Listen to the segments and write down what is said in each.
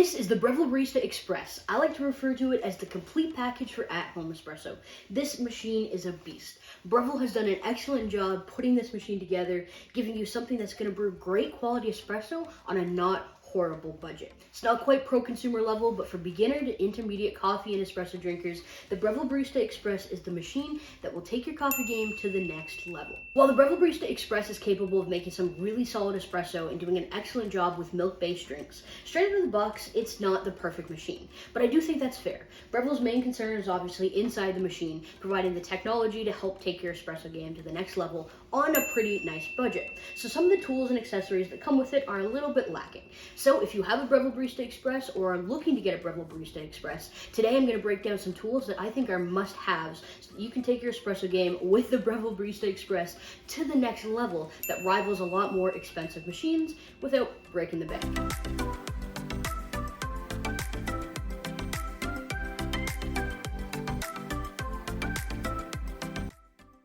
This is the Breville Barista Express. I like to refer to it as the complete package for at-home espresso. This machine is a beast. Breville has done an excellent job putting this machine together, giving you something that's going to brew great quality espresso on a not horrible budget. It's not quite pro-consumer level, but for beginner to intermediate coffee and espresso drinkers, the Breville Barista Express is the machine that will take your coffee game to the next level. While the Breville Barista Express is capable of making some really solid espresso and doing an excellent job with milk-based drinks, straight out of the box, it's not the perfect machine. But I do think that's fair. Breville's main concern is obviously inside the machine, providing the technology to help take your espresso game to the next level on a pretty nice budget. So some of the tools and accessories that come with it are a little bit lacking. So if you have a Breville Barista Express or are looking to get a Breville Barista Express, today I'm going to break down some tools that I think are must-haves so that you can take your espresso game with the Breville Barista Express to the next level that rivals a lot more expensive machines without breaking the bank.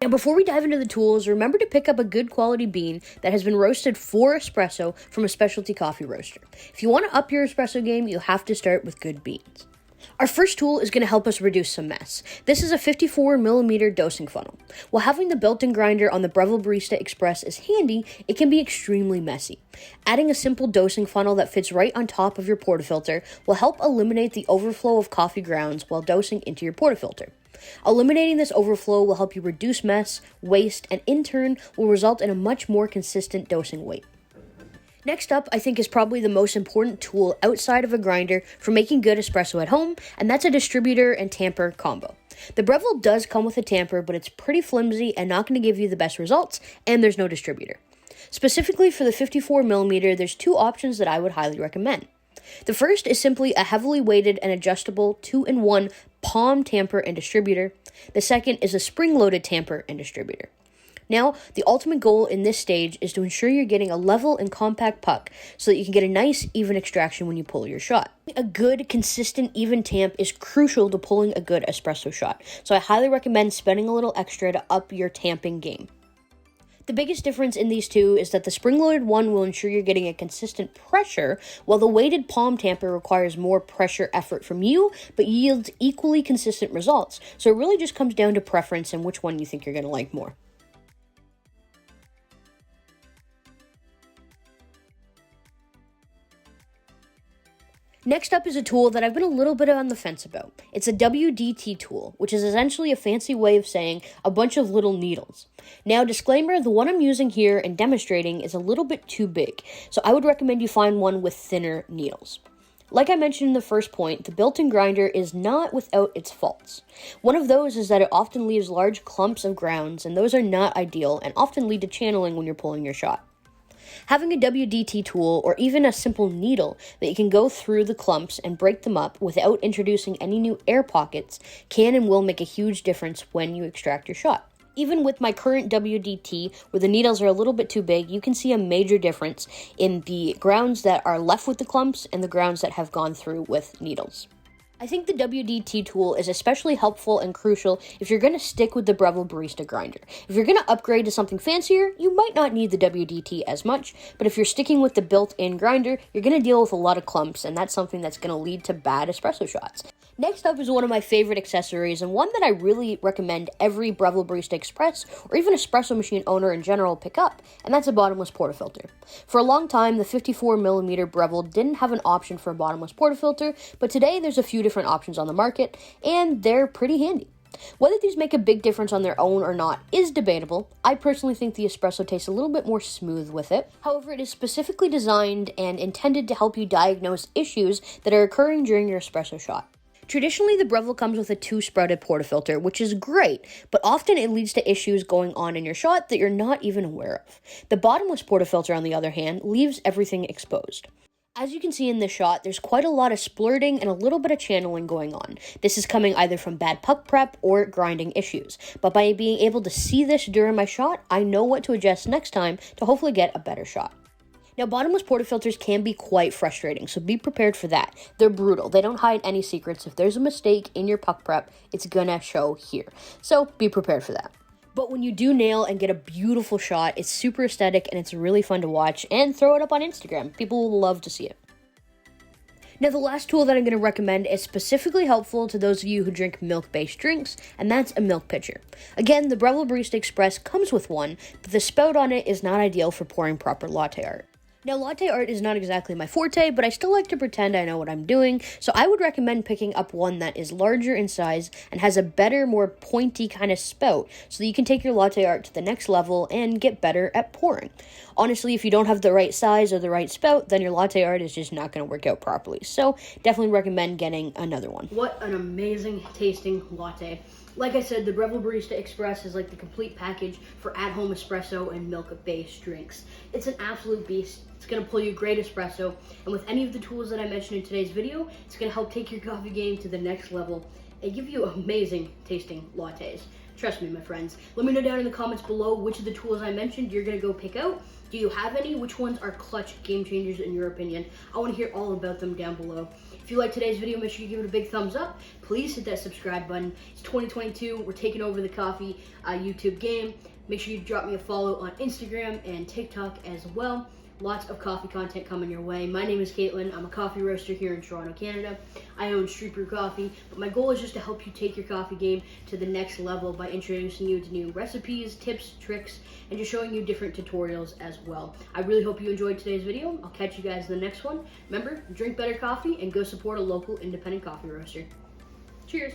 Now, before we dive into the tools, remember to pick up a good quality bean that has been roasted for espresso from a specialty coffee roaster. If you want to up your espresso game, you have to start with good beans. Our first tool is going to help us reduce some mess. This is a 54mm dosing funnel. While having the built-in grinder on the Breville Barista Express is handy, it can be extremely messy. Adding a simple dosing funnel that fits right on top of your portafilter will help eliminate the overflow of coffee grounds while dosing into your portafilter. Eliminating this overflow will help you reduce mess, waste, and in turn will result in a much more consistent dosing weight. Next up, I think is probably the most important tool outside of a grinder for making good espresso at home, and that's a distributor and tamper combo. The Breville does come with a tamper, but it's pretty flimsy and not going to give you the best results, and there's no distributor. Specifically for the 54mm, there's two options that I would highly recommend. The first is simply a heavily weighted and adjustable 2-in-1 palm tamper and distributor. The second is a spring-loaded tamper and distributor. Now, the ultimate goal in this stage is to ensure you're getting a level and compact puck so that you can get a nice, even extraction when you pull your shot. A good, consistent, even tamp is crucial to pulling a good espresso shot, so I highly recommend spending a little extra to up your tamping game. The biggest difference in these two is that the spring-loaded one will ensure you're getting a consistent pressure, while the weighted palm tamper requires more pressure effort from you, but yields equally consistent results. So it really just comes down to preference and which one you think you're going to like more. Next up is a tool that I've been a little bit on the fence about. It's a WDT tool, which is essentially a fancy way of saying a bunch of little needles. Now, disclaimer, the one I'm using here and demonstrating is a little bit too big, so I would recommend you find one with thinner needles. Like I mentioned in the first point, the built-in grinder is not without its faults. One of those is that it often leaves large clumps of grounds, and those are not ideal and often lead to channeling when you're pulling your shot. Having a WDT tool or even a simple needle that you can go through the clumps and break them up without introducing any new air pockets can and will make a huge difference when you extract your shot. Even with my current WDT, where the needles are a little bit too big, you can see a major difference in the grounds that are left with the clumps and the grounds that have gone through with needles. I think the WDT tool is especially helpful and crucial if you're going to stick with the Breville Barista grinder. If you're going to upgrade to something fancier, you might not need the WDT as much, but if you're sticking with the built-in grinder, you're going to deal with a lot of clumps, and that's something that's going to lead to bad espresso shots. Next up is one of my favorite accessories, and one that I really recommend every Breville Barista Express, or even espresso machine owner in general, pick up, and that's a bottomless portafilter. For a long time, the 54mm Breville didn't have an option for a bottomless portafilter, but today there's a few different options on the market, and they're pretty handy. Whether these make a big difference on their own or not is debatable. I personally think the espresso tastes a little bit more smooth with it. However, it is specifically designed and intended to help you diagnose issues that are occurring during your espresso shot. Traditionally, the Breville comes with a 2-sprouted portafilter, which is great, but often it leads to issues going on in your shot that you're not even aware of. The bottomless portafilter, on the other hand, leaves everything exposed. As you can see in this shot, there's quite a lot of splurting and a little bit of channeling going on. This is coming either from bad puck prep or grinding issues. But by being able to see this during my shot, I know what to adjust next time to hopefully get a better shot. Now, bottomless portafilters can be quite frustrating, so be prepared for that. They're brutal. They don't hide any secrets. If there's a mistake in your puck prep, it's gonna show here. So be prepared for that. But when you do nail and get a beautiful shot, it's super aesthetic and it's really fun to watch, and throw it up on Instagram. People will love to see it. Now, the last tool that I'm going to recommend is specifically helpful to those of you who drink milk-based drinks, and that's a milk pitcher. Again, the Breville Barista Express comes with one, but the spout on it is not ideal for pouring proper latte art. Now, latte art is not exactly my forte, but I still like to pretend I know what I'm doing, so I would recommend picking up one that is larger in size and has a better, more pointy kind of spout, so that you can take your latte art to the next level and get better at pouring. Honestly, if you don't have the right size or the right spout, then your latte art is just not going to work out properly, so definitely recommend getting another one. What an amazing tasting latte. Like I said, the Breville Barista Express is like the complete package for at-home espresso and milk-based drinks. It's an absolute beast. It's going to pull you great espresso, and with any of the tools that I mentioned in today's video, it's going to help take your coffee game to the next level and give you amazing tasting lattes. Trust me, my friends. Let me know down in the comments below which of the tools I mentioned you're going to go pick out. Do you have any? Which ones are clutch game changers in your opinion? I want to hear all about them down below. If you like today's video, make sure you give it a big thumbs up. Please hit that subscribe button. It's 2022. We're taking over the coffee YouTube game. Make sure you drop me a follow on Instagram and TikTok as well. Lots of coffee content coming your way. My name is Caitlin. I'm a coffee roaster here in Toronto, Canada. I own Street Brew Coffee, but my goal is just to help you take your coffee game to the next level by introducing you to new recipes, tips, tricks, and just showing you different tutorials as well. I really hope you enjoyed today's video. I'll catch you guys in the next one. Remember, drink better coffee and go support a local independent coffee roaster. Cheers.